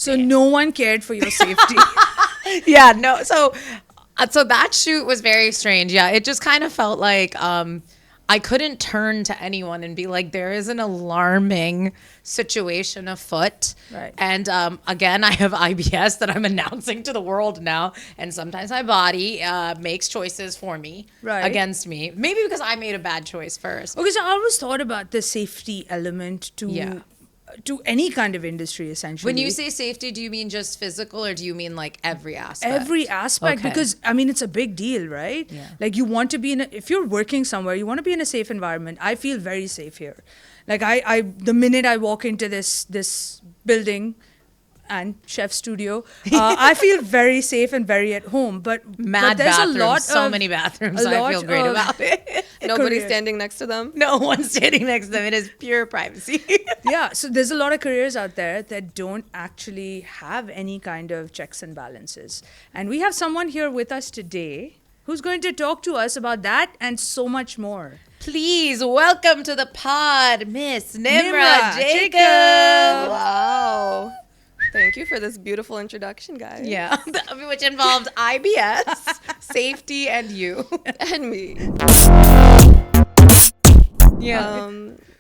So no one cared for your safety. Yeah, no. So that shoot was very strange. Yeah, it just kind of felt like I couldn't turn to anyone and be like, there is an alarming situation afoot. Right. And again, I have IBS that I'm announcing to the world now. And sometimes my body makes choices for me, against me. Maybe because I made a bad choice first. Okay, so I always thought about the safety element to any kind of industry, essentially. When you say safety, do you mean just physical or do you mean like every aspect? Every aspect, because I mean, it's a big deal, right? Yeah. Like you want to be if you're working somewhere, you want to be in a safe environment. I feel very safe here. Like the minute I walk into this building and chef studio, I feel very safe and very at home. But there's bathrooms, a lot so many bathrooms. I feel great about it. Nobody's standing next to them. No one's standing next to them. It is pure privacy. Yeah, so there's a lot of careers out there that don't actually have any kind of checks and balances. And we have someone here with us today who's going to talk to us about that and so much more. Please welcome to the pod, Miss Nimra Jacob. Wow. Thank you for this beautiful introduction, guys. Yeah, which involved IBS, safety, and you. And me. Yeah.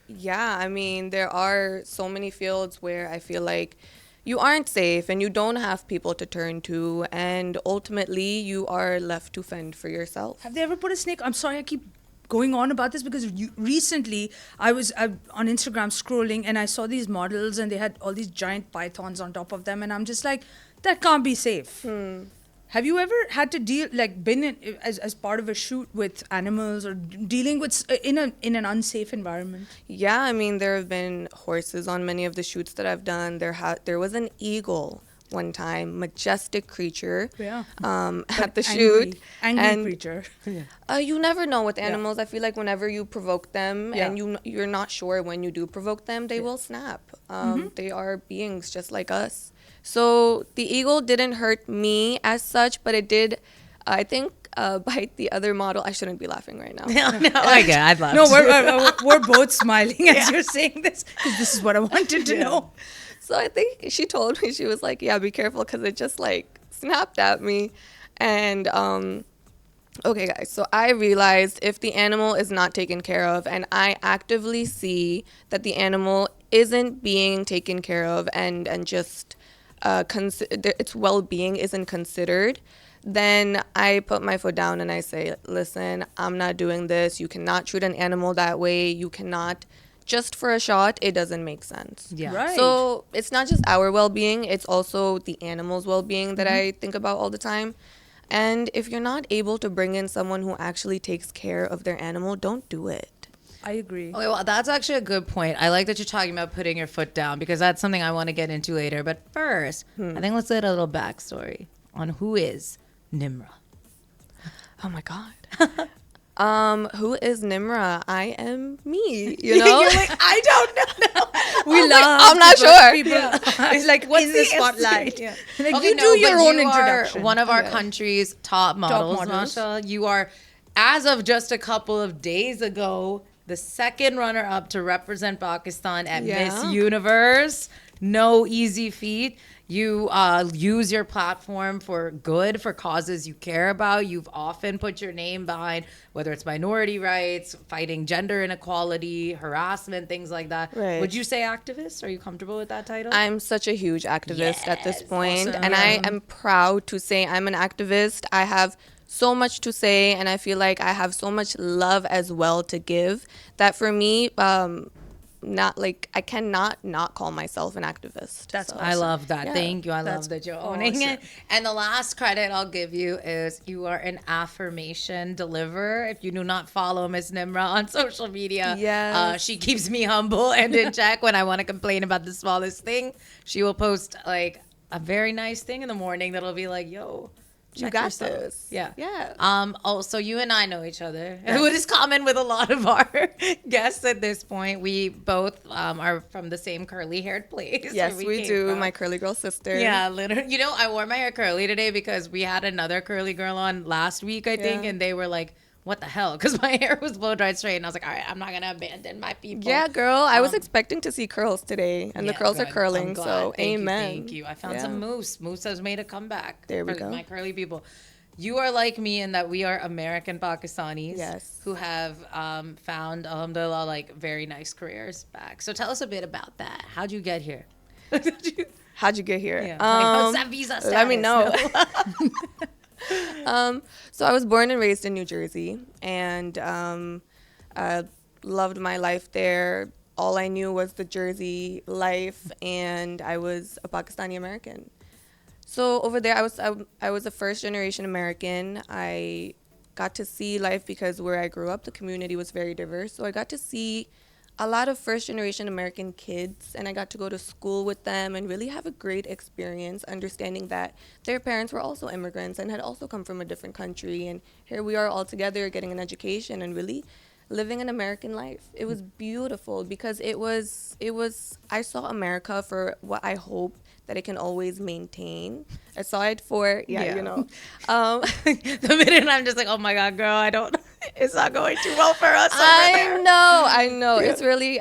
Yeah, I mean, there are so many fields where I feel like you aren't safe and you don't have people to turn to, and ultimately you are left to fend for yourself. Have they ever put a snake? I'm sorry, I keep going on about this because recently I was on Instagram scrolling and I saw these models and they had all these giant pythons on top of them, and I'm just like, that can't be safe. Have you ever had to been in, as part of a shoot with animals or dealing with in an unsafe environment? Yeah, I mean, there have been horses on many of the shoots that I've done. There was an eagle one time, majestic creature, at the shoot. Angry creature. You never know with animals. I feel like whenever you provoke them and you're not sure when you do provoke them, they will snap. They are beings just like us. So the eagle didn't hurt me as such, but it did, I think, bite the other model. I shouldn't be laughing right now. I'd laugh. No, we're both smiling as you're saying this because this is what I wanted to know. So I think she told me, she was like, yeah, be careful because it just like snapped at me. And okay, guys, so I realized if the animal is not taken care of and I actively see that the animal isn't being taken care of and just its well-being isn't considered, then I put my foot down and I say, listen, I'm not doing this. You cannot treat an animal that way. You cannot just for a shot. It doesn't make sense. Yeah. Right. So it's not just our well-being. It's also the animal's well-being that I think about all the time. And if you're not able to bring in someone who actually takes care of their animal, don't do it. I agree. Okay, well, that's actually a good point. I like that you're talking about putting your foot down because that's something I want to get into later. But first, I think let's get a little backstory on who is Nimra. Oh my God. Who is Nimra? I am me, you know? You're like, I don't know. We love. I'm not sure. It's like What's in the the spotlight. answer? Like Okay, you no, do your but own you introduction. are one of our country's top models, Masha. You are, as of just a couple of days ago, the second runner-up to represent Pakistan at Miss Universe. No easy feat. You use your platform for good, for causes you care about. You've often put your name behind, whether it's minority rights, fighting gender inequality, harassment, things like that. Right. Would you say activist? Are you comfortable with that title? I'm such a huge activist at this point, Awesome. and I am proud to say I'm an activist. I have so much to say, and I feel like I have so much love as well to give that for me, not like I cannot not call myself an activist. That's awesome. I love that. Yeah. Thank you. I love that you're owning it. And the last credit I'll give you is you are an affirmation deliverer. If you do not follow Miss Nimra on social media, she keeps me humble and in check when I want to complain about the smallest thing. She will post like a very nice thing in the morning that'll be like, yo, You got this. Yeah. Yeah. Also, you and I know each other. What is common with a lot of our guests at this point. We both are from the same curly-haired place. Yes, we do. From. My curly girl sister. Yeah, literally. You know, I wore my hair curly today because we had another curly girl on last week, I think, and they were like, what the hell? Because my hair was blow dried straight, and I was like, all right, I'm not gonna abandon my people. Yeah, girl. I was expecting to see curls today, and the curls are curling. So amen. Thank you. I found some mousse. Mousse has made a comeback. There we for go. My curly people. You are like me in that we are American Pakistanis. Yes. Who have found, alhamdulillah, like very nice careers back. So tell us a bit about that. How'd you get here? How'd you get here? Yeah. What's that visa status? Let me know. So I was born and raised in New Jersey, and I loved my life there. All I knew was the Jersey life, and I was a Pakistani American. So over there, I was a first generation American. I got to see life because where I grew up, the community was very diverse. So I got to see a lot of first generation American kids, and I got to go to school with them and really have a great experience understanding that their parents were also immigrants and had also come from a different country, and here we are all together getting an education and really living an American life. It was beautiful because it was I saw America for what I hope that it can always maintain, aside for you know the minute I'm just like, oh my god, girl, it's not going too well for us over there. I know. It's really,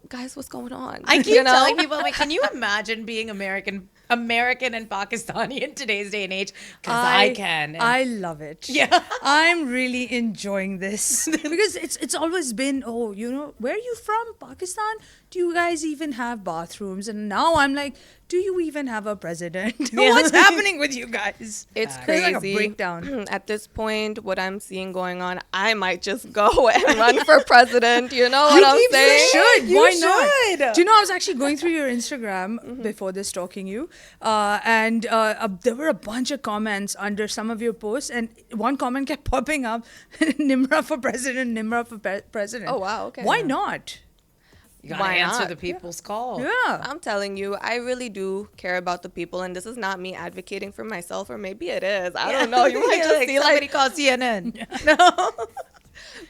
guys, what's going on? I keep telling people, I'm like, can you imagine being American and Pakistani in today's day and age? Because I can. I love it. Yeah. I'm really enjoying this because it's always been, where are you from? Pakistan? Do you guys even have bathrooms? And now I'm like, do you even have a president? Yeah. What's happening with you guys? It's There's crazy. like a breakdown. At this point, what I'm seeing going on, I might just go and run for president. You know what I'm saying? You should. You Why should. not? Do you know, I was actually going through your Instagram before this talking you, and there were a bunch of comments under some of your posts, and one comment kept popping up, Nimra for president, Nimra for president. Oh, wow, okay. Why not? You gotta answer the people's call. Yeah. I'm telling you, I really do care about the people, and this is not me advocating for myself, or maybe it is. I don't know. You might just see somebody call CNN. No.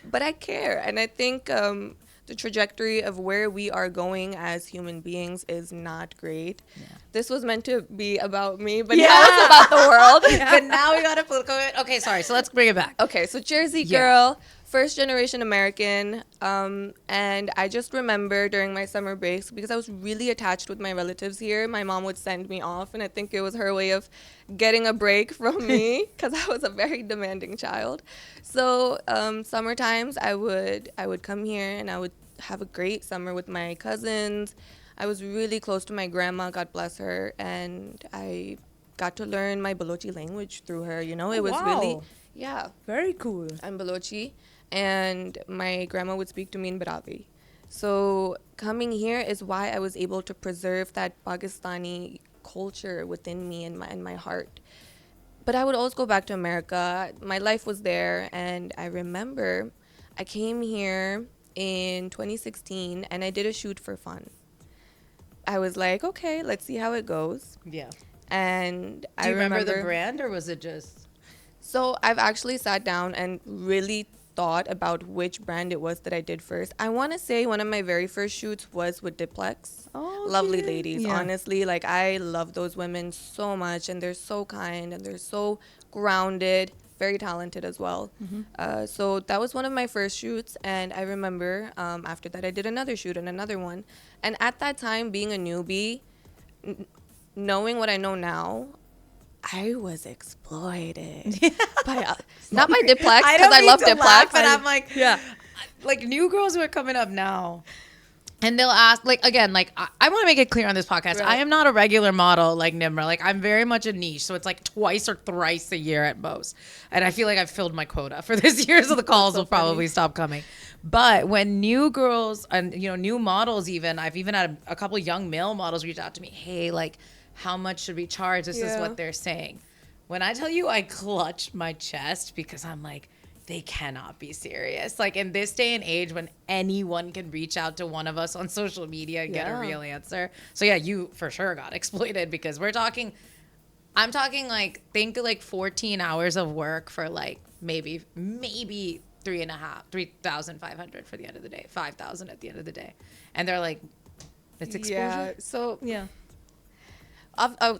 But I care, and I think the trajectory of where we are going as human beings is not great. Yeah. This was meant to be about me, but now it's about the world. But now we got a political. Okay, sorry. So let's bring it back. Okay, so Jersey girl, first generation American, and I just remember during my summer breaks, because I was really attached with my relatives here, my mom would send me off, and I think it was her way of getting a break from me because I was a very demanding child. So summer times I would come here and I would have a great summer with my cousins. I was really close to my grandma, God bless her, and I got to learn my Balochi language through her. You know, it was really, very cool. I'm Balochi, and my grandma would speak to me in Baravi. So coming here is why I was able to preserve that Pakistani culture within me and my heart. But I would always go back to America. My life was there, and I remember I came here in 2016, and I did a shoot for fun. I was like, okay, let's see how it goes. Yeah. And Do you remember the brand, or was it just? So I've actually sat down and really thought about which brand it was that I did first. I want to say one of my very first shoots was with Diplex. Oh, Lovely ladies, honestly. Like, I love those women so much, and they're so kind, and they're so grounded, very talented as well. Mm-hmm. So that was one of my first shoots, and I remember after that I did another shoot and another one. And at that time, being a newbie, knowing what I know now, I was exploited by not by Diplex, because I love Diplex. But I'm like, like new girls who are coming up now, and they'll ask, like, again, like I want to make it clear on this podcast, right. I am not a regular model like Nimra. Like, I'm very much a niche, so it's like twice or thrice a year at most. And I feel like I've filled my quota for this year, so the calls will probably stop coming. But when new girls and new models, even I've even had a couple of young male models reach out to me, hey, like, how much should we charge? This is what they're saying. When I tell you, I clutch my chest because I'm like, they cannot be serious. Like, in this day and age when anyone can reach out to one of us on social media and get a real answer. So yeah, you for sure got exploited, because I'm talking like, think like 14 hours of work for like maybe 3,500 for the end of the day, 5,000 at the end of the day. And they're like, it's exposure. Yeah. So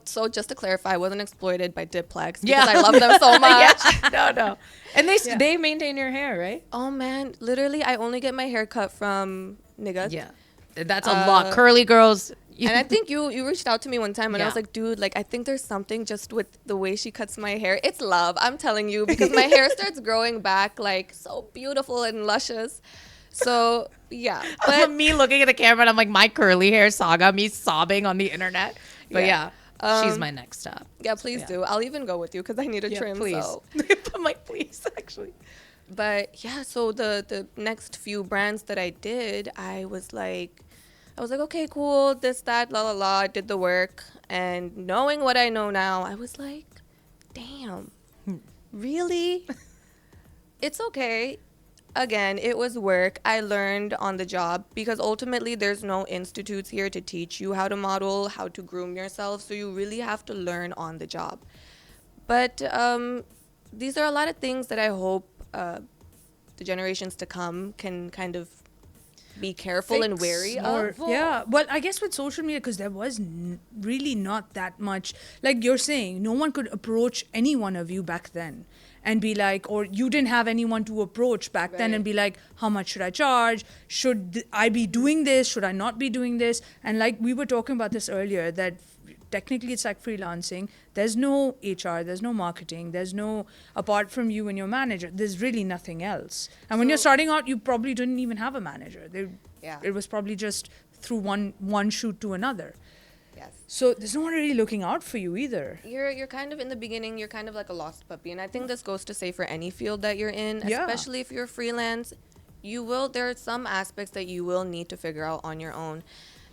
So just to clarify, I wasn't exploited by Diplex because I love them so much. No. And they maintain your hair, right? Oh man, literally, I only get my hair cut from niggas. Yeah, that's a lot. Curly girls. And I think you reached out to me one time and I Yeah. was like, dude, like I think there's something just with the way she cuts my hair. It's love, I'm telling you, because my hair starts growing back like so beautiful and luscious. So yeah, but me looking at the camera and I'm like, my curly hair saga, me sobbing on the internet. But she's my next stop. yeah, please do. I'll even go with you because I need a trim. Please. So. I'm like, please, actually. But yeah, so the next few brands that I did, I was like, okay, cool, this, that, la, la, la, I did the work. And knowing what I know now, I was like, damn, really? It's okay. Again, it was work. I learned on the job because ultimately there's no institutes here to teach you how to model, how to groom yourself. So you really have to learn on the job. But these are a lot of things that I hope the generations to come can kind of be careful and wary of. Yeah, well, I guess with social media, because there was really not that much, like you're saying, no one could approach any one of you back then and be like, or you didn't have anyone to approach back then and be like, how much should I charge? Should I be doing this? Should I not be doing this? And like we were talking about this earlier, that technically it's like freelancing. There's no HR, there's no marketing, there's no, apart from you and your manager, there's really nothing else. And when you're starting out, you probably didn't even have a manager. It was probably just through one shoot to another. Yes. So there's no one really looking out for you either. You're kind of in the beginning, you're kind of like a lost puppy. And I think this goes to say for any field that you're in, Yeah. especially if you're freelance, there are some aspects that you will need to figure out on your own.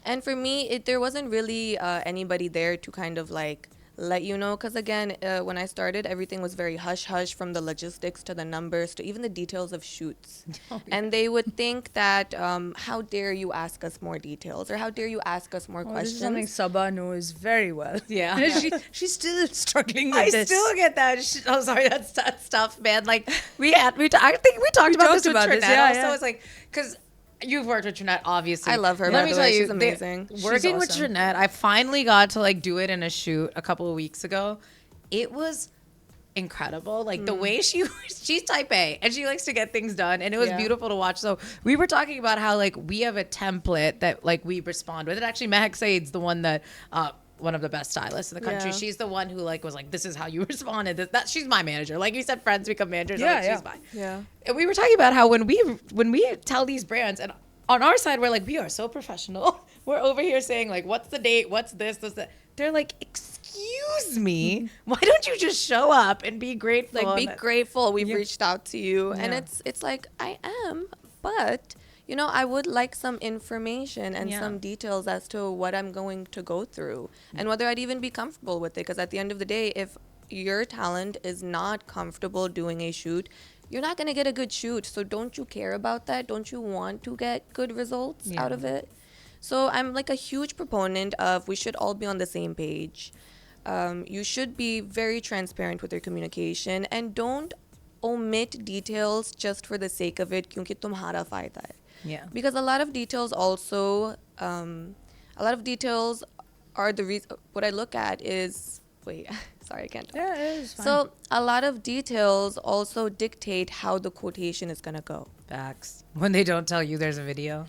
And for me, there wasn't really anybody there to kind of like let you know. Because again, when I started, everything was very hush-hush, from the logistics to the numbers to even the details of shoots. And they would think that, how dare you ask us more details, or how dare you ask us more questions. This is something Sabah knows very well. Yeah. She's still struggling with I this. still get that. Oh, sorry, that's tough, man. Like I think we talked about this with Trinette. Also, it's like, because you've worked with Trinette, obviously. I love her. Let by me the tell way. you, She's amazing. Working She's with awesome. Trinette, I finally got to like do it in a shoot a couple of weeks ago. It was incredible. Like the way she's type A and she likes to get things done, and it was beautiful to watch. So we were talking about how like we have a template that like we respond with. And actually, Mehak Said's the one that one of the best stylists in the country. Yeah. She's the one who like was like, this is how you responded. That she's my manager. Like you said, friends become managers. She's mine. Yeah. And we were talking about how when we tell these brands, and on our side we're like, we are so professional. We're over here saying like, what's the date? What's this? What's that? They're like, excuse me, why don't you just show up and be grateful? Like, be grateful we've Yeah. reached out to you. And Yeah. it's like, I am, but you know, I would like some information and Yeah. some details as to what I'm going to go through and whether I'd even be comfortable with it. Because at the end of the day, if your talent is not comfortable doing a shoot, you're not going to get a good shoot. So don't you care about that? Don't you want to get good results out of it? So I'm like a huge proponent of we should all be on the same page. You should be very transparent with your communication and don't omit details just for the sake of it. Kyunki tumhara fayda hai. Yeah. Because a lot of details also, are the reason. What I look at is, sorry, I can't talk. Yeah, it is fine. So a lot of details also dictate how the quotation is gonna go. Facts. When they don't tell you there's a video.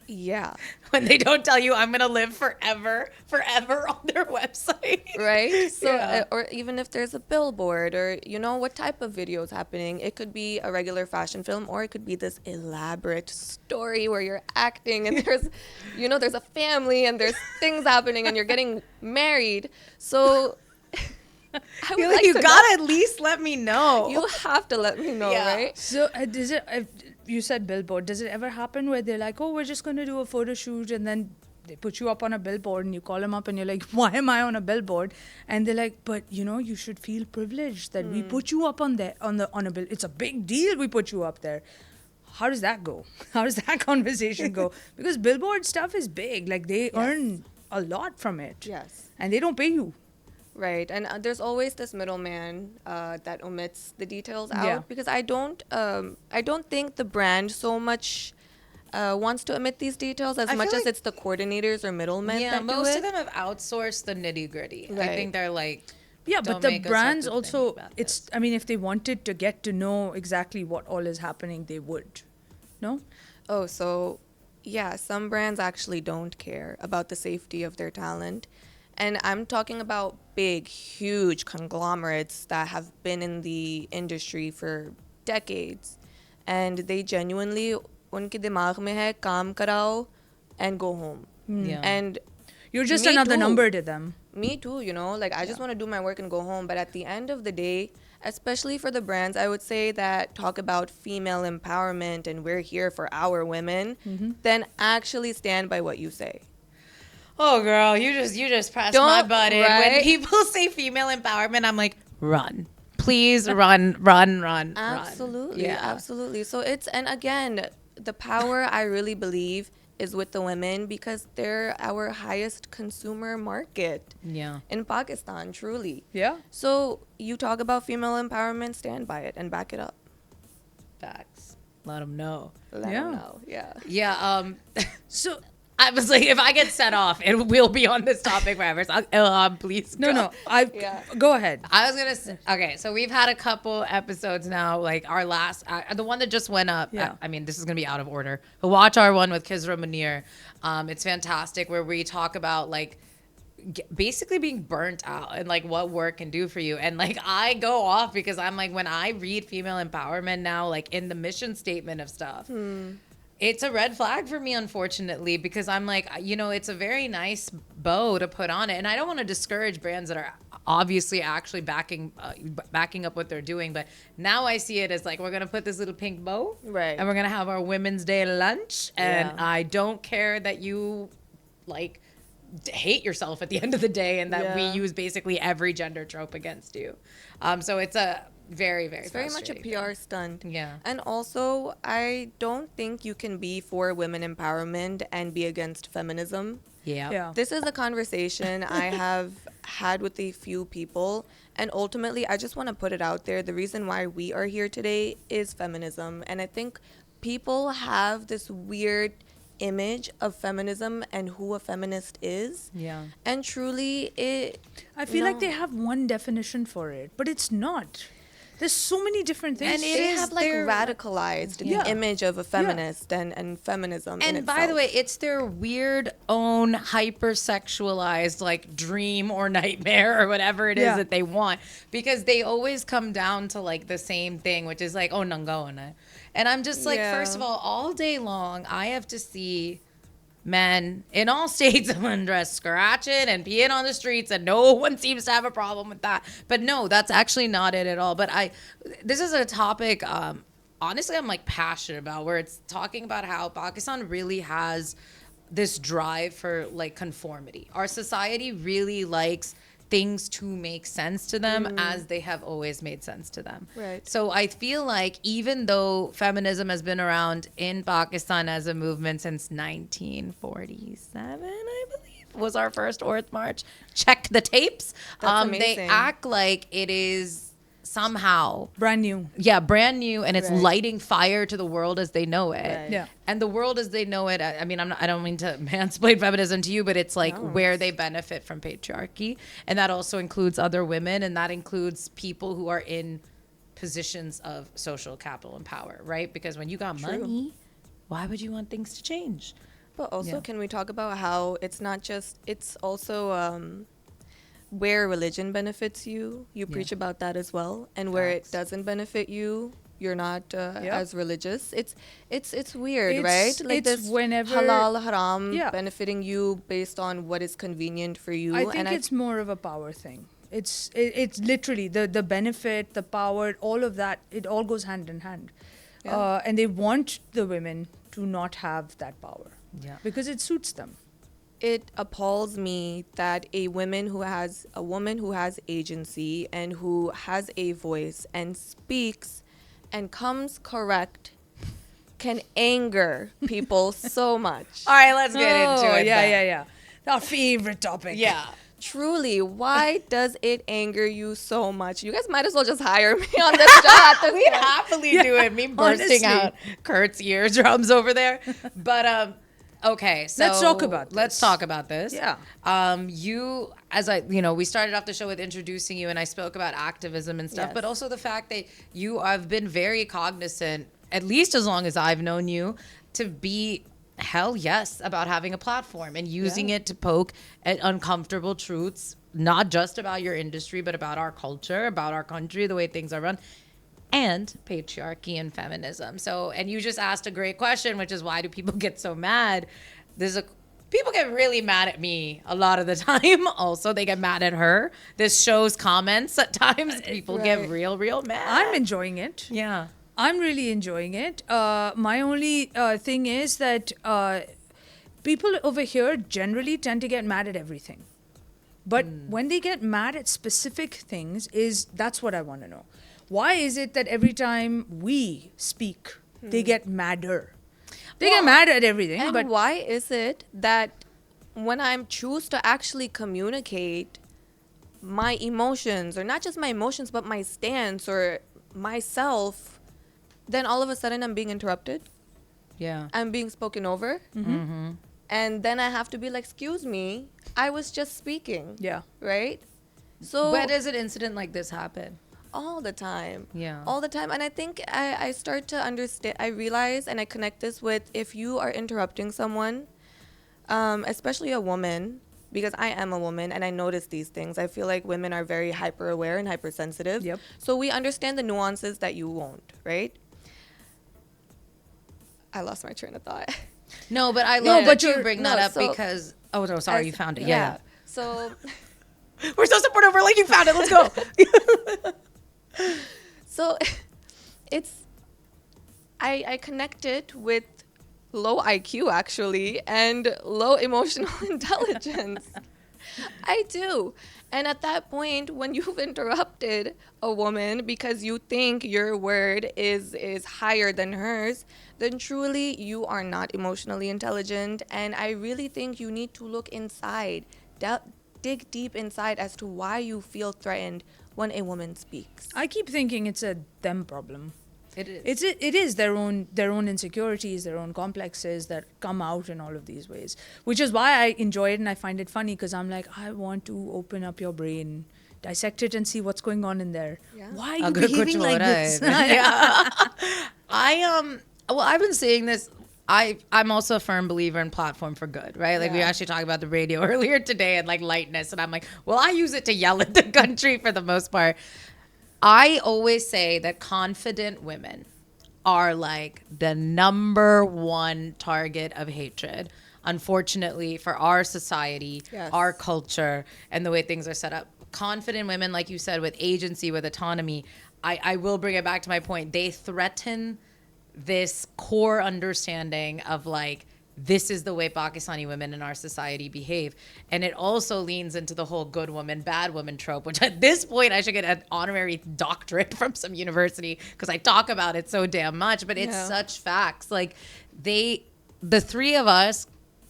Yeah. When they don't tell you I'm gonna live forever on their website. Right? So, Yeah. or even if there's a billboard, or you know what type of video is happening, it could be a regular fashion film, or it could be this elaborate story where you're acting and there's, there's a family and there's things happening and you're getting married. So I would You're like, like you to gotta at least let me know. You have to let me know, Yeah. right? So does it? You said billboard. Does it ever happen where they're like, "Oh, we're just going to do a photo shoot," and then they put you up on a billboard, and you call them up, and you're like, "Why am I on a billboard?" And they're like, "But you should feel privileged that we put you up on a bill. It's a big deal. We put you up there." How does that go? How does that conversation go? Because billboard stuff is big. Like they earn a lot from it. Yes. And they don't pay you. Right, and there's always this middleman that omits the details out, Yeah. because I don't think the brand so much wants to omit these details as I much feel as like- it's the coordinators or middlemen Yeah, that do most it. of them have outsourced the nitty gritty. I Right. think they're like, Yeah, "Don't but the make us have brands to think also, about it's, this." I mean, if they wanted to get to know exactly what all is happening, they would. No? Oh, so yeah, some brands actually don't care about the safety of their talent. And I'm talking about big, huge conglomerates that have been in the industry for decades. And they genuinely, उनके दिमाग में है काम कराओ and go home. Yeah. And You're just Me another too. number to them. me too, you know, like I just want to do my work and go home. But at the end of the day, especially for the brands, I would say that talk about female empowerment and we're here for our women, then actually stand by what you say. Oh, girl, you just pressed my Don't- button. When right? people say female empowerment, I'm like, run. Please run. Absolutely. Yeah. Absolutely. So it's, and again, the power I really believe is with the women because they're our highest consumer market Yeah. in Pakistan, truly. Yeah? So you talk about female empowerment, stand by it and back it up. Facts. Let them know. Let Yeah. them know. Yeah. Yeah. So, I was like, if I get set off, it will be on this topic forever. So, please. no, go. Yeah. Go ahead. I was gonna say, okay, so we've had a couple episodes now, like our last, the one that just went up. Yeah. I mean, this is gonna be out of order. But watch our one with Kizra Munir. It's fantastic, where we talk about like basically being burnt out and like what work can do for you. And like I go off because I'm like, when I read female empowerment now, like in the mission statement of stuff. It's a red flag for me, unfortunately, because I'm like, you know, it's a very nice bow to put on it. And I don't want to discourage brands that are obviously actually backing up what they're doing. But now I see it as like, we're going to put this little pink bow. Right. And we're going to have our Women's Day lunch. And Yeah. I don't care that you, like, hate yourself at the end of the day and that we Yeah. use basically every gender trope against you. So it's a very, very It's very much a frustrating PR stunt. Yeah. And also, I don't think you can be for women empowerment and be against feminism. Yeah. Yeah. This is a conversation I have had with a few people. And ultimately, I just want to put it out there. The reason why we are here today is feminism. And I think people have this weird image of feminism and who a feminist is. Yeah. And truly, it. I feel like no. they have one definition for it, but it's not. There's so many different things. And it They is have like their- radicalized Yeah. the image of a feminist and feminism. in And by the itself. way, it's their weird own hypersexualized like dream or nightmare or whatever it is Yeah. that they want, because they always come down to like the same thing, which is like, oh, nangaona. And I'm just like, Yeah. first of all day long, I have to see men in all states of undress scratching and peeing on the streets, and no one seems to have a problem with that. But no, that's actually not it at all. But this is a topic, honestly, I'm like passionate about, where it's talking about how Pakistan really has this drive for like conformity. Our society really likes things to make sense to them as they have always made sense to them. Right. So I feel like even though feminism has been around in Pakistan as a movement since 1947, I believe, was our first Earth March. Check the tapes. That's They amazing. act like it is somehow brand new. brand new, and it's Right. lighting fire to the world as they know it. Right. Yeah. And the world as they know it, I mean, I don't mean to mansplain feminism to you, but it's like where they benefit from patriarchy. And that also includes other women, and that includes people who are in positions of social capital and power, right? Because when you got money, why would you want things to change? But also, Yeah. can we talk about how it's not just, it's also where religion benefits you, you preach about that as well. And where Facts. it doesn't benefit you, you're not Yeah. as religious. It's weird, It's- right? Like it's this whenever- halal, haram Yeah. benefiting you based on what is convenient for you. I think and it's more of a power thing. It's literally the benefit, the power, all of that. It all goes hand in hand, Yeah. and they want the women to not have that power Yeah. because it suits them. It appalls me that a woman who has agency and who has a voice and speaks and comes correct can anger people so much. All right, let's get into it. Yeah, then. yeah, yeah. Our favorite topic. Yeah. Truly, why does it anger you so much? You guys might as well just hire me on this job. We'd happily do it. Me bursting out Kurt's eardrums over there. But okay, so let's talk about this. Let's talk about this. Yeah. You, we started off the show with introducing you, and I spoke about activism and stuff, but also the fact that you have been very cognizant, at least as long as I've known you, to be hell yes about having a platform and using it to poke at uncomfortable truths, not just about your industry, but about our culture, about our country, the way things are run, and patriarchy and feminism. So, and you just asked a great question, which is, why do people get so mad? People get really mad at me a lot of the time. Also, they get mad at her. This show's comments at times, people get real mad. I'm enjoying it. Yeah. I'm really enjoying it. My only thing is that people over here generally tend to get mad at everything. But when they get mad at specific things, that's what I want to know. Why is it that every time we speak, they get madder? They get mad at everything. And but why is it that when I choose to actually communicate my emotions, or not just my emotions, but my stance or myself, then all of a sudden I'm being interrupted? Yeah. I'm being spoken over. Mm-hmm. And then I have to be like, excuse me, I was just speaking. yeah. Right? So Where does an incident like this happen? all the time. Yeah. All the time. And I think I start to understand, I realize, and I connect this with, if you are interrupting someone, especially a woman, because I am a woman and I notice these things. I feel like women are very hyper aware and hypersensitive. Yep. So we understand the nuances that you won't, right? I lost my train of thought. No, but I love that you bring that up so- because, oh, no, sorry, you found it. Yeah. So We're so supportive. We're like, you found it. Let's go. So I connect it with low IQ actually and low emotional intelligence. I do. And at that point, when you've interrupted a woman because you think your word is higher than hers, then truly you are not emotionally intelligent. And I really think you need to look inside, dig deep inside as to why you feel threatened when a woman speaks. I keep thinking it's a them problem. It is. It is their own insecurities, their own complexes that come out in all of these ways, which is why I enjoy it and I find it funny, because I'm like, I want to open up your brain, dissect it, and see what's going on in there. Yeah. Why are you behaving like this? Yeah. Well, I've been saying this. I'm also a firm believer in platform for good, right? Like we actually talked about the radio earlier today and like lightness, and I'm like, well, I use it to yell at the country for the most part. I always say that confident women are like the number one target of hatred, unfortunately, for our society, our culture, and the way things are set up. Confident women, like you said, with agency, with autonomy, I will bring it back to my point. They threaten this core understanding of like, this is the way Pakistani women in our society behave. And it also leans into the whole good woman, bad woman trope, which at this point I should get an honorary doctorate from some university because I talk about it so damn much, but it's such facts. Like the three of us,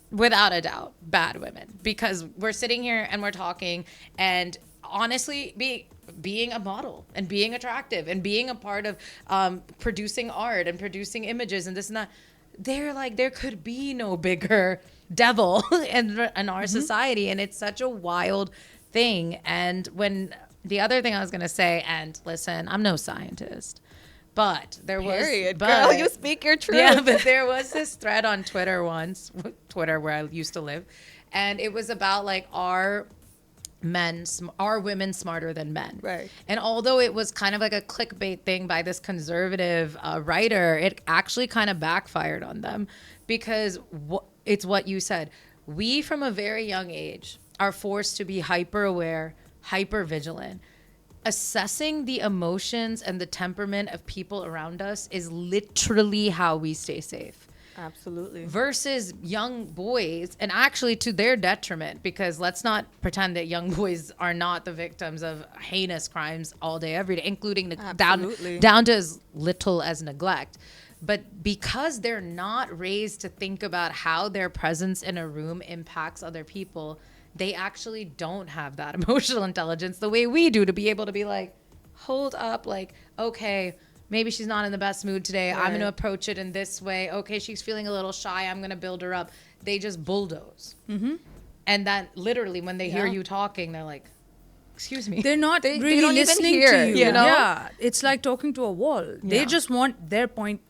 without a doubt, bad women, because we're sitting here and we're talking, and honestly, being a model and being attractive and being a part of producing art and producing images and this and that, they're like, there could be no bigger devil in our society, and it's such a wild thing. And when the other thing I was gonna say, and listen, I'm no scientist, but there was girl, you speak your truth. Yeah, but there was this thread on Twitter once, Twitter where I used to live, and it was about like, are women smarter than men? Right. And although it was kind of like a clickbait thing by this conservative writer, it actually kind of backfired on them, because it's what you said. We, from a very young age, are forced to be hyper aware, hyper vigilant. Assessing the emotions and the temperament of people around us is literally how we stay safe. Absolutely. Versus young boys, and actually to their detriment, because let's not pretend that young boys are not the victims of heinous crimes all day, every day, including down to as little as neglect. But because they're not raised to think about how their presence in a room impacts other people, they actually don't have that emotional intelligence the way we do to be able to be like, hold up, like, okay, maybe she's not in the best mood today. I'm going to approach it in this way. Okay, she's feeling a little shy. I'm going to build her up. They just bulldoze. And then literally when they hear you talking, they're like, excuse me. They're not They really don't even listening hear, to you. you know? Yeah, it's like talking to a wall. They Yeah. just want their point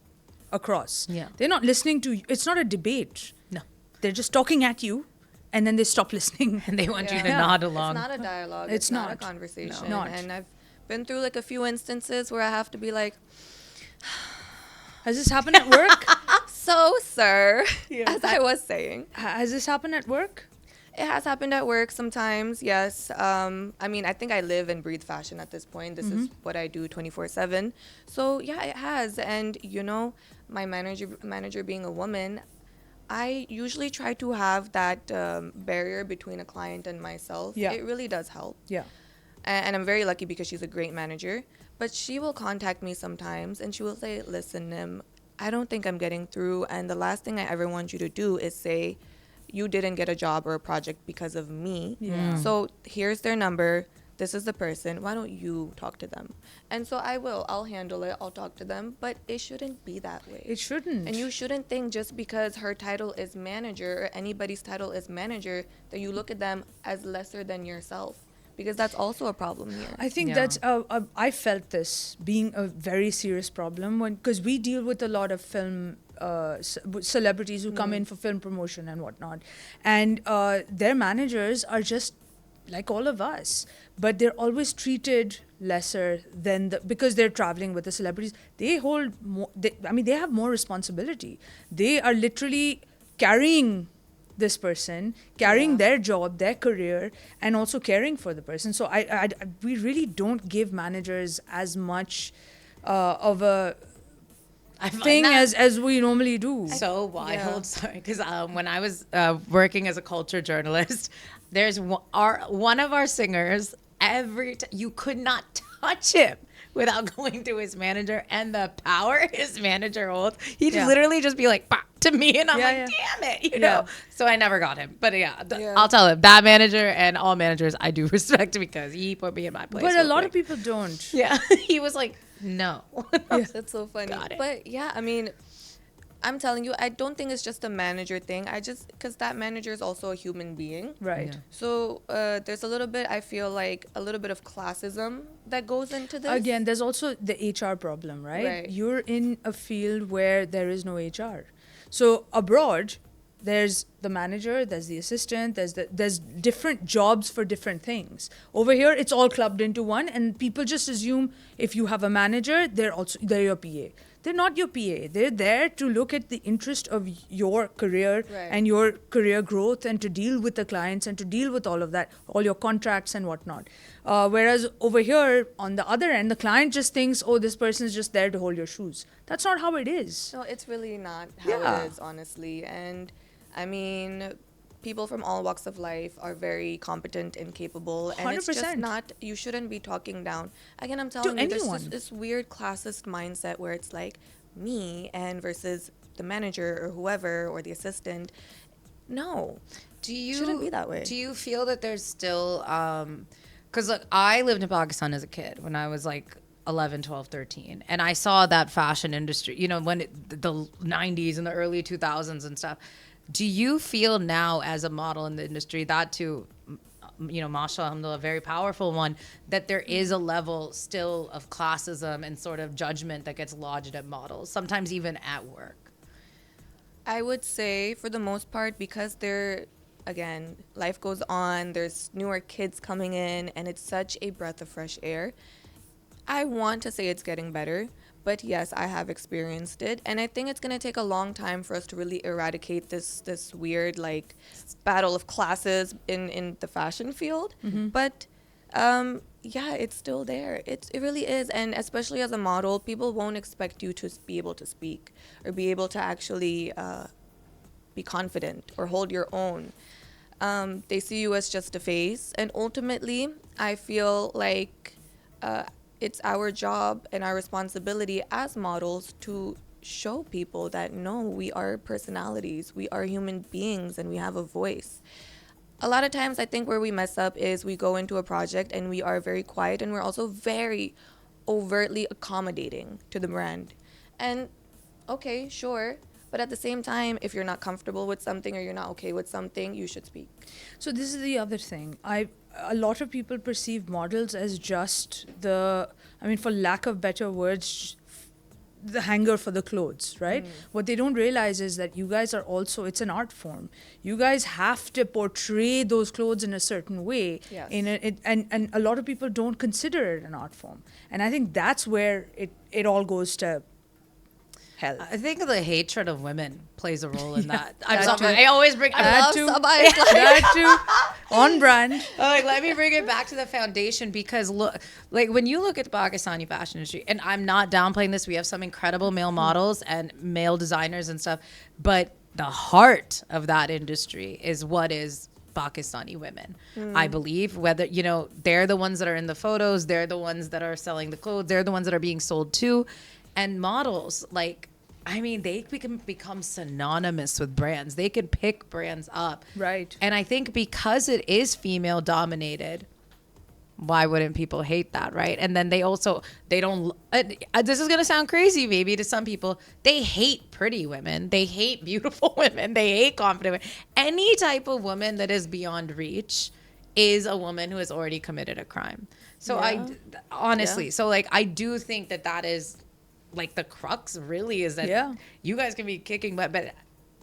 across. Yeah. They're not listening to you. It's not a debate. No. They're just talking at you, and then they stop listening. And they want you to Yeah. nod along. It's not a dialogue. It's It's not a not. conversation. No. Not. And I've been through like a few instances where I have to be like, Has this happened at work? so, sir, as I was saying. Has this happened at work? It has happened at work sometimes, yes. I mean, I think I live and breathe fashion at this point. This is what I do 24/7. So, yeah, it has. And, you know, my manager being a woman, I usually try to have that barrier between a client and myself. Yeah. It really does help. Yeah. And I'm very lucky because she's a great manager. But she will contact me sometimes and she will say, listen, Nim, I don't think I'm getting through. And the last thing I ever want you to do is say, you didn't get a job or a project because of me. Yeah. So here's their number. This is the person. Why don't you talk to them? And so I will. I'll handle it. I'll talk to them. But it shouldn't be that way. It shouldn't. And you shouldn't think just because her title is manager or anybody's title is manager that you look at them as lesser than yourself. Because that's also a problem here. I think Yeah. that's I felt this being a very serious problem because we deal with a lot of film celebrities who come in for film promotion and whatnot, and their managers are just like all of us, but they're always treated lesser than because they're traveling with the celebrities. They hold more. They have more responsibility. They are literally carrying this person, carrying their job, their career, and also caring for the person. So we really don't give managers as much of a I find thing that as we normally do. so wild. Sorry, because when I was working as a culture journalist, there's one of our singers. You could not touch him without going to his manager, and the power his manager holds. He'd literally just be like, "Bah," to me, and I'm damn it, you know. So I never got him, but I'll tell him that manager and all managers I do respect because he put me in my place. But a lot of people don't. yeah, he was like, no. That's so funny. Got it. But yeah, I mean, I'm telling you, I don't think it's just a manager thing. Because that manager is also a human being. Right. Yeah. So there's a little bit, I feel like, a little bit of classism that goes into this. Again, there's also the HR problem, right? Right. You're in a field where there is no HR. So abroad, there's the manager, there's the assistant, there's different jobs for different things. Over here, it's all clubbed into one, and people just assume if you have a manager, they're your PA. They're not your PA. They're there to look at the interest of your career and your career growth, and to deal with the clients and to deal with all of that, all your contracts and whatnot. Whereas over here, on the other end, the client just thinks, oh, this person is just there to hold your shoes. That's not how it is. No, it's really not how it is, honestly. And I mean, people from all walks of life are very competent and capable. And it's just 100%. not, you shouldn't be talking down. Again, I'm telling you, there's just this weird classist mindset where it's like me and versus the manager or whoever or the assistant. No. Shouldn't be that way. Do you feel that there's still, because look, I lived in Pakistan as a kid when I was like 11, 12, 13. And I saw that fashion industry, you know, when the 90s and the early 2000s and stuff. Do you feel now as a model in the industry, that too, you know, mashallah, alhamdulillah, a very powerful one, that there is a level still of classism and sort of judgment that gets lodged at models, sometimes even at work? I would say for the most part, because again, life goes on, there's newer kids coming in, and it's such a breath of fresh air. I want to say it's getting better, but yes, I have experienced it. And I think it's going to take a long time for us to really eradicate this weird, like, battle of classes in the fashion field. But yeah, it's still there. It really is. And especially as a model, people won't expect you to be able to speak or be able to actually be confident or hold your own. They see you as just a face. And ultimately, I feel like it's our job and our responsibility as models to show people that no, we are personalities, we are human beings, and we have a voice. a lot of times I think where we mess up is we go into a project and we are very quiet, and we're also very overtly accommodating to the brand. And okay, sure, but at the same time, if you're not comfortable with something or you're not okay with something, you should speak. So this is the other thing. A lot of people perceive models as just for lack of better words, the hanger for the clothes, right? What they don't realize is that you guys are also, it's an art form. You guys have to portray those clothes in a certain way. Yes. And a lot of people don't consider it an art form. And I think that's where it all goes to hell. I think the hatred of women plays a role in that. that too. I always bring That too. That too. On brand. let me bring it back to the foundation, because look, like when you look at the Pakistani fashion industry, and I'm not downplaying this, we have some incredible male models and male designers and stuff, but the heart of that industry is what is Pakistani women. I believe, whether, they're the ones that are in the photos, they're the ones that are selling the clothes, they're the ones that are being sold to. And models, they can become synonymous with brands. They could pick brands up. Right. And I think because it is female dominated, why wouldn't people hate that, right? And then they don't, this is going to sound crazy maybe to some people, they hate pretty women. They hate beautiful women. They hate confident women. Any type of woman that is beyond reach is a woman who has already committed a crime. So I do think that is, the crux really is that you guys can be kicking butt. But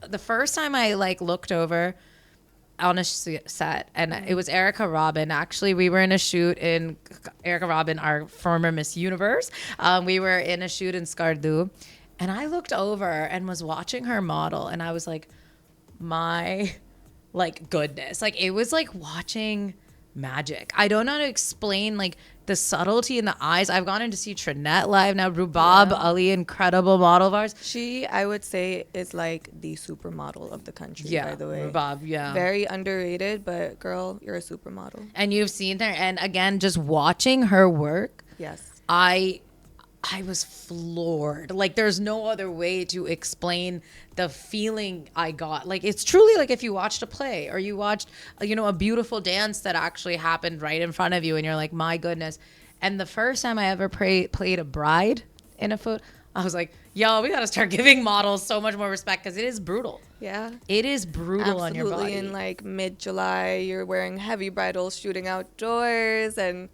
the first time I looked over on a set, and it was Erica Robin. Actually, we were in a shoot in Erica Robin, our former Miss Universe. We were in a shoot in Skardu, and I looked over and was watching her model, and I was like, my goodness. It was like watching magic. I don't know how to explain the subtlety in the eyes. I've gone in to see Trinette live now. Rubab Ali, incredible model of ours. She, I would say, is the supermodel of the country, by the way. Rubab, yeah. Very underrated, but girl, you're a supermodel. And you've seen her, and again, just watching her work, yes, I was floored. There's no other way to explain the feeling I got. It's truly if you watched a play or you watched, a beautiful dance that actually happened right in front of you, and you're like, my goodness. And the first time I ever played a bride in a photo, I was like, yo, we got to start giving models so much more respect, because it is brutal. Yeah. It is brutal. Absolutely. On your body. In mid-July, you're wearing heavy bridals, shooting outdoors, and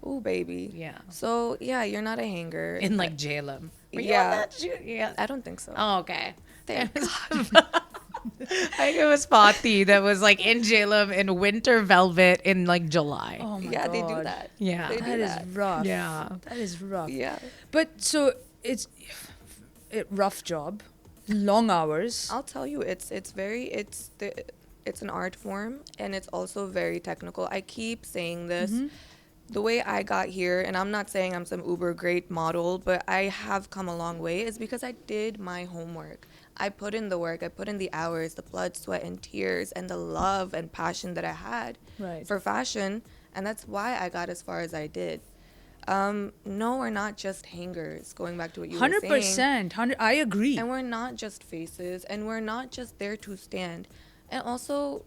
ooh, baby. Yeah. So, yeah, you're not a hanger. In JLM. Yeah. I don't think so. Oh, okay. Thank God. I think it was Fatih that was in JLM in winter velvet in July. Oh my God. They do that. Yeah. That is rough. Yeah. That is rough. Yeah. But so it's a rough job, long hours. I'll tell you, it's an art form, and it's also very technical. I keep saying this. Mm-hmm. The way I got here, and I'm not saying I'm some uber great model, but I have come a long way, is because I did my homework. I put in the work, I put in the hours, the blood, sweat, and tears, and the love and passion that I had for fashion, and that's why I got as far as I did. No, we're not just hangers, going back to what you were saying. 100%. I agree. And we're not just faces, and we're not just there to stand. And also,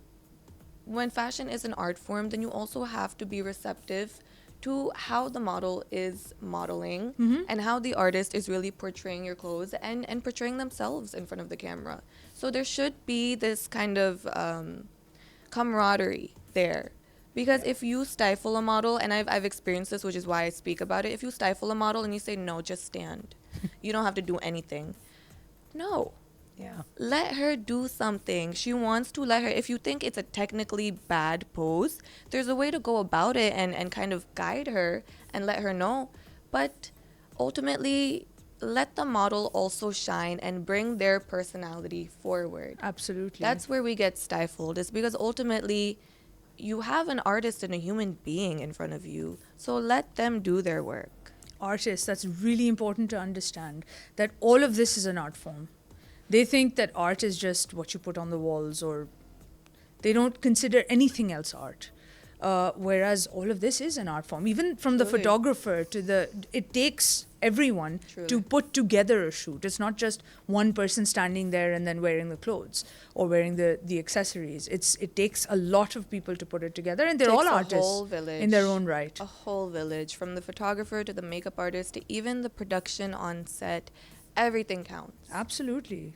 when fashion is an art form, then you also have to be receptive to how the model is modeling and how the artist is really portraying your clothes and portraying themselves in front of the camera. So there should be this kind of camaraderie there. Because if you stifle a model, and I've experienced this, which is why I speak about it, if you stifle a model and you say, no, just stand. You don't have to do anything. No. Yeah. Let her do something. She wants to, let her. If you think it's a technically bad pose, there's a way to go about it and kind of guide her and let her know. But ultimately, let the model also shine and bring their personality forward. Absolutely. That's where we get stifled, is because ultimately you have an artist and a human being in front of you. So let them do their work. Artists, that's really important to understand, that all of this is an art form. They think that art is just what you put on the walls, or they don't consider anything else art. whereas all of this is an art form. Even from the Truly. photographer to it takes everyone Truly. to put together a shoot. It's not just one person standing there and then wearing the clothes or wearing the accessories. It takes a lot of people to put it together, and they're Takes all a artists whole village. in their own right. A whole village, from the photographer to the makeup artist to even the production on set. Everything counts. Absolutely.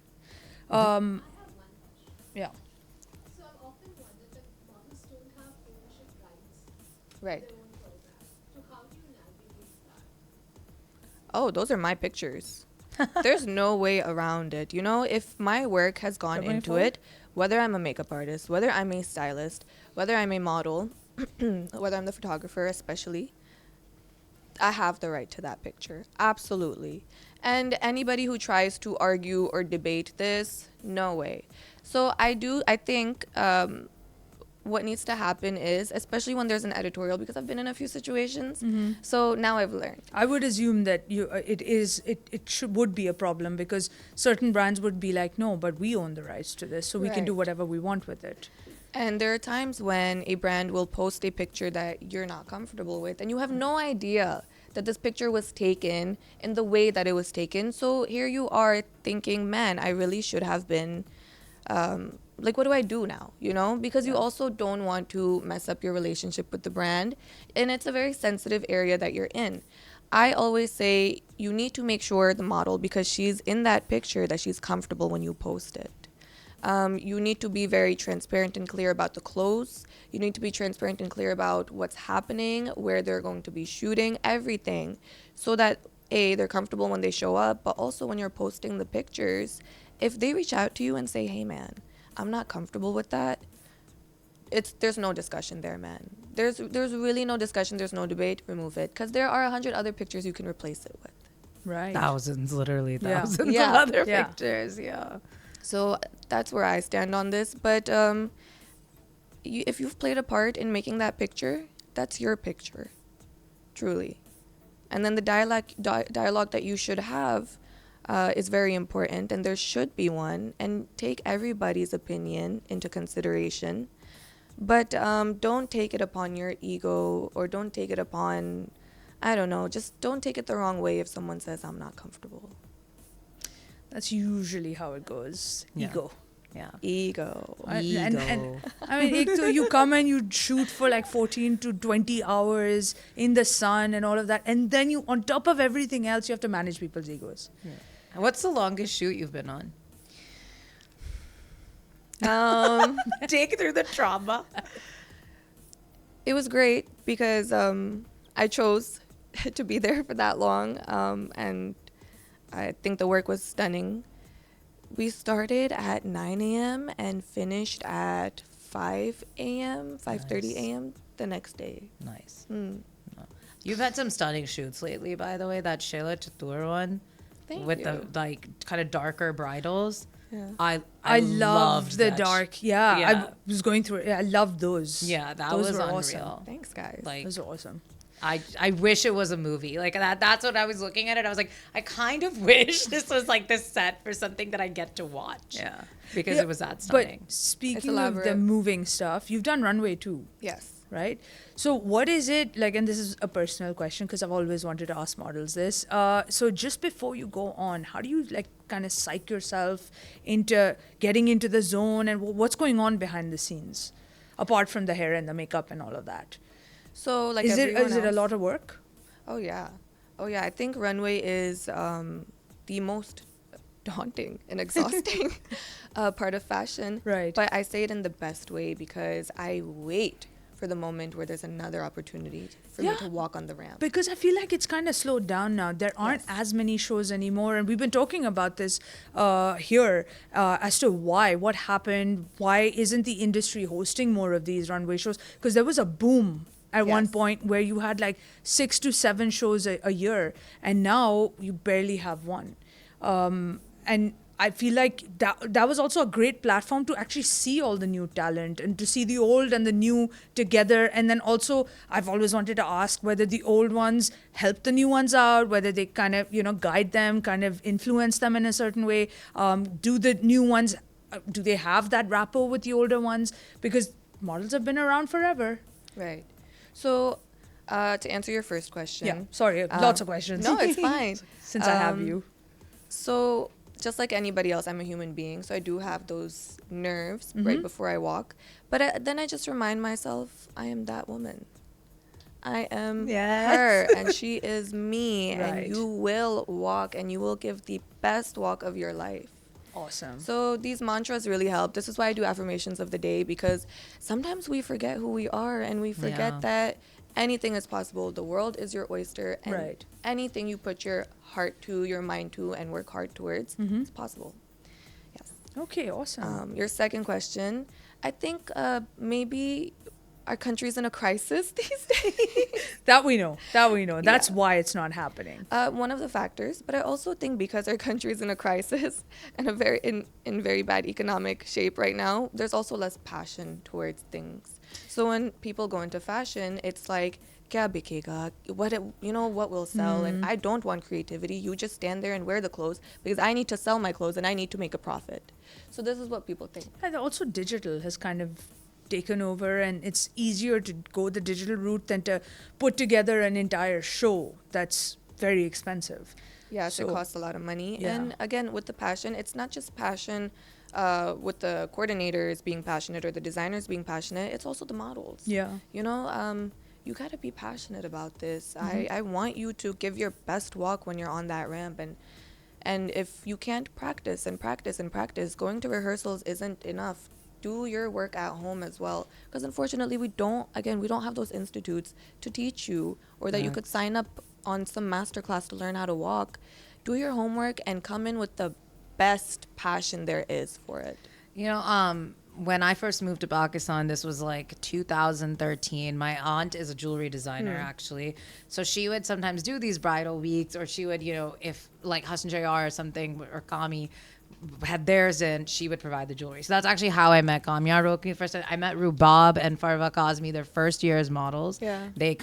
I have one question. Yeah. So I've often wondered that models don't have ownership rights Right. to their own program. So how do you navigate that? Oh, those are my pictures. There's no way around it. You know, if my work has gone Going into forward? it, whether I'm a makeup artist, whether I'm a stylist, whether I'm a model, whether I'm the photographer, especially, I have the right to that picture. Absolutely. And anybody who tries to argue or debate this, no way. So I think what needs to happen is, especially when there's an editorial, because I've been in a few situations, so now I've learned. I would assume that would be a problem, because certain brands would be like, no, but we own the rights to this, so we can do Right. whatever we want with it. And there are times when a brand will post a picture that you're not comfortable with, and you have no idea that this picture was taken in the way that it was taken. So here you are thinking, man, I really should have been, like, what do I do now? You know, because you also don't want to mess up your relationship with the brand, and it's a very sensitive area that you're in. I always say you need to make sure the model, because she's in that picture, that she's comfortable when you post it. You need to be very transparent and clear about the clothes. You need to be transparent and clear about what's happening, where they're going to be shooting, everything, so that A, they're comfortable when they show up, but also when you're posting the pictures, if they reach out to you and say, hey man, I'm not comfortable with that, there's no discussion there, man. There's really no discussion, there's no debate, remove it. Because there are 100 other pictures you can replace it with. Right. Thousands, literally Yeah. thousands Yeah. of other Yeah. pictures. Yeah. So that's where I stand on this. But if you've played a part in making that picture, that's your picture, truly. And then the dialogue that you should have is very important, and there should be one. And take everybody's opinion into consideration. But don't take it upon your ego, or don't take it upon, I don't know, just don't take it the wrong way if someone says, I'm not comfortable. That's usually how it goes. Yeah. Ego. Yeah. Ego. And I mean, you come and you shoot for like 14 to 20 hours in the sun and all of that, and then you, on top of everything else, you have to manage people's egos. And what's the longest shoot you've been on? Take through the trauma. It was great because I chose to be there for that long, and I think the work was stunning. We started at 9 a.m. and finished at 5 a.m., 5:30 a.m. the next day. Nice. Mm. You've had some stunning shoots lately, by the way. That Sheila Chatur one Thank with you. the like kind of darker bridals. Yeah. I loved the that dark. Yeah, Yeah. I was going through it. I loved those. Yeah, that those was were unreal. awesome. Thanks, guys. Like Those are awesome. I wish it was a movie. Like that's what I was looking at it. I was like, I kind of wish this was like the set for something that I get to watch. Yeah. Because Yeah, it was that stunning. But speaking of the elaborate. moving stuff, you've done Runway too, Yes. right? So what is it like? And this is a personal question because I've always wanted to ask models this. So just before you go on, how do you like kind of psych yourself into getting into the zone, and what's going on behind the scenes, apart from the hair and the makeup and all of that? So, like, Is it everyone a else- lot of work? Oh yeah. I think Runway is the most daunting and exhausting part of fashion. Right. But I say it in the best way because I wait for the moment where there's another opportunity for me Yeah. to walk on the ramp. Because I feel like it's kind of slowed down now. There aren't Yes. as many shows anymore. And we've been talking about this here as to why, what happened, why isn't the industry hosting more of these runway shows? Because there was a boom at one Yes. point where you had like 6 to 7 shows a year. And now you barely have one. And I feel like that was also a great platform to actually see all the new talent and to see the old and the new together. And then also, I've always wanted to ask whether the old ones help the new ones out, whether they kind of, guide them, kind of influence them in a certain way. Do the new ones, do they have that rapport with the older ones? Because models have been around forever. Right. So, to answer your first question. Yeah, sorry, lots of questions. No, it's fine. Since I have you. So, just like anybody else, I'm a human being. So, I do have those nerves right before I walk. But then I just remind myself, I am that woman. I am her, and she is me. Right. And you will walk, and you will give the best walk of your life. Awesome. So these mantras really help. This is why I do affirmations of the day, because sometimes we forget who we are, and we forget Yeah. that anything is possible. The world is your oyster, and Right. anything you put your heart to, your mind to, and work hard towards, it's possible. Yes. Okay, awesome. Your second question, I think maybe our country's in a crisis these days. That we know. That's why it's not happening. One of the factors, but I also think because our country is in a crisis and a very in very bad economic shape right now, there's also less passion towards things. So when people go into fashion, it's like, kya bikega? What will sell? And I don't want creativity. You just stand there and wear the clothes because I need to sell my clothes and I need to make a profit. So this is what people think. And also digital has kind of taken over, and it's easier to go the digital route than to put together an entire show that's very expensive. Yes, it So- costs a lot of money. Yeah. And again, with the passion, it's not just passion with the coordinators being passionate or the designers being passionate, it's also the models. Yeah. You got to be passionate about this. I want you to give your best walk when you're on that ramp. And if you can't practice and practice and practice, going to rehearsals isn't enough. Do your work at home as well, because unfortunately we don't have those institutes to teach you, or that you could sign up on some masterclass to learn how to walk. Do your homework and come in with the best passion there is for it. When I first moved to Pakistan, this was like 2013. My aunt is a jewelry designer, actually. So she would sometimes do these bridal weeks, or she would, if like Hassan JR or something, or Kami had theirs in, she would provide the jewelry. So that's actually how I met Kamya Roki first. I met Rubab and Farva Kazmi their first year as models. Yeah. They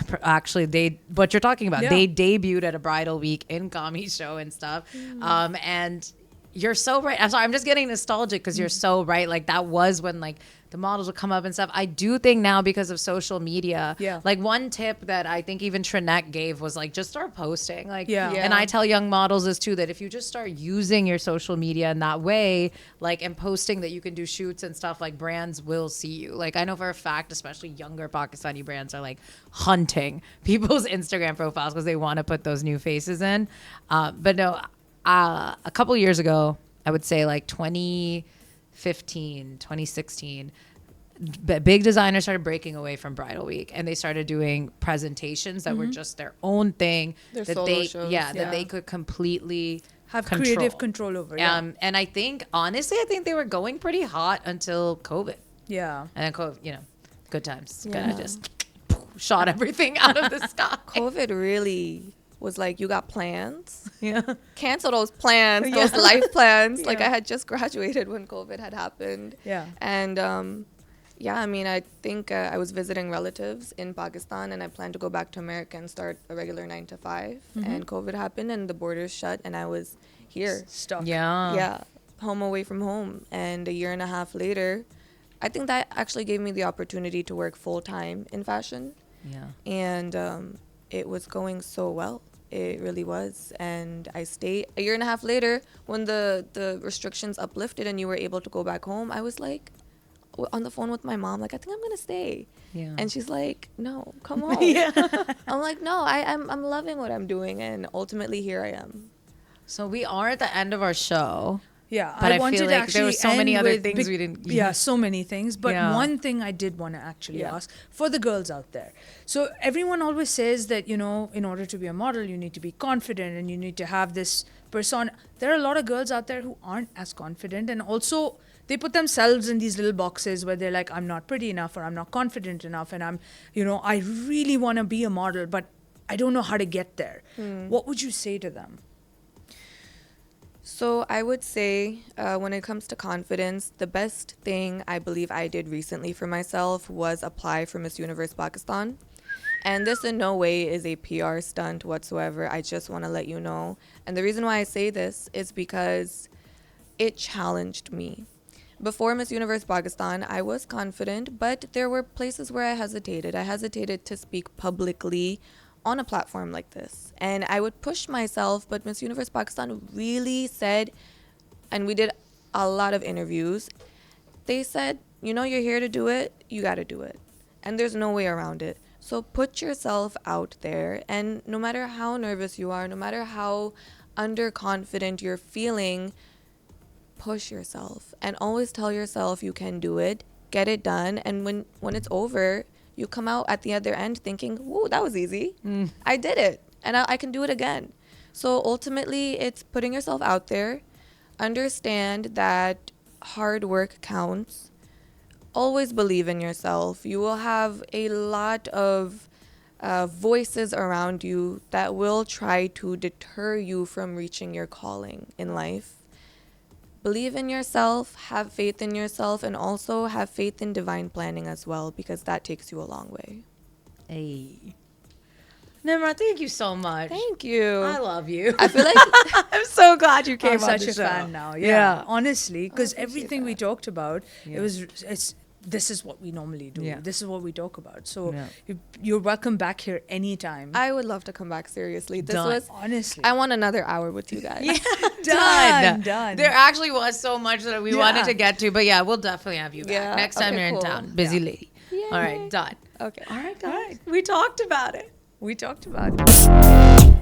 what you're talking about, Yeah. they debuted at a bridal week in Kami's show and stuff. And you're so right. I'm sorry, I'm just getting nostalgic because you're so right. Like that was when like the models would come up and stuff. I do think now because of social media, like one tip that I think even Trinette gave was like just start posting. Like, Yeah. and I tell young models this too, that if you just start using your social media in that way, like and posting that you can do shoots and stuff, like brands will see you. Like I know for a fact, especially younger Pakistani brands are like hunting people's Instagram profiles because they want to put those new faces in. But no. A couple years ago, I would say like 2015, 2016, big designers started breaking away from Bridal Week, and they started doing presentations that were just their own thing. Their that solo they, shows, that they could completely Have creative control over. Yeah. And I think, honestly, they were going pretty hot until COVID. Yeah. And then COVID, good times. Yeah. Kind of just shot everything out of the sky. COVID really was like, you got plans? Yeah. Cancel those plans, those life plans. Like Yeah. I had just graduated when COVID had happened. Yeah. And I think I was visiting relatives in Pakistan, and I planned to go back to America and start a regular 9 to 5. And COVID happened and the borders shut, and I was here. Stuck. Yeah, home away from home. And a year and a half later, I think that actually gave me the opportunity to work full time in fashion. Yeah. And it was going so well. It really was. And I stayed. A year and a half later, when the restrictions uplifted and you were able to go back home, I was like on the phone with my mom, like, I think I'm gonna stay. Yeah. And she's like, no, come home. I'm like, no, I'm loving what I'm doing, and ultimately here I am. So we are at the end of our show. Yeah, But I feel wanted to like there actually were so many end other with things we didn't- Yeah, so many things. But Yeah. one thing I did want to actually Yeah. ask for the girls out there. So everyone always says that, in order to be a model, you need to be confident and you need to have this persona. There are a lot of girls out there who aren't as confident, and also they put themselves in these little boxes where they're like, I'm not pretty enough, or I'm not confident enough, and I really want to be a model, but I don't know how to get there. What would you say to them? So I would say when it comes to confidence, the best thing I believe I did recently for myself was apply for Miss Universe Pakistan. And this in no way is a PR stunt whatsoever. I just want to let you know. And the reason why I say this is because it challenged me. Before Miss Universe Pakistan, I was confident, but there were places where I hesitated. I hesitated to speak publicly on a platform like this. And I would push myself, but Miss Universe Pakistan really said, and we did a lot of interviews, they said, you know, you're here to do it, you got to do it. And there's no way around it. So put yourself out there, and no matter how nervous you are, no matter how underconfident you're feeling, push yourself and always tell yourself you can do it, get it done, and when it's over, you come out at the other end thinking, whoa, that was easy. I did it, and I can do it again. So ultimately, it's putting yourself out there. Understand that hard work counts. Always believe in yourself. You will have a lot of voices around you that will try to deter you from reaching your calling in life. Believe in yourself, have faith in yourself, and also have faith in divine planning as well, because that takes you a long way. Hey. Nimra, thank you so much. Thank you. I love you. I feel like I'm so glad you came I'm on such the a show. fan now. Yeah. Honestly, because appreciate everything we that. talked about, it's this is what we normally do. Yeah. This is what we talk about. So Yeah. you're welcome back here anytime. I would love to come back, seriously. This Done. was, Honestly. I want another hour with you guys. Done. There actually was so much that we wanted Yeah. to get to, but yeah, we'll definitely have you back Yeah. next time Okay, you're cool. in town. Busy lady. Yay. All right, done. Okay. All right, guys. We talked about it. We talked about it.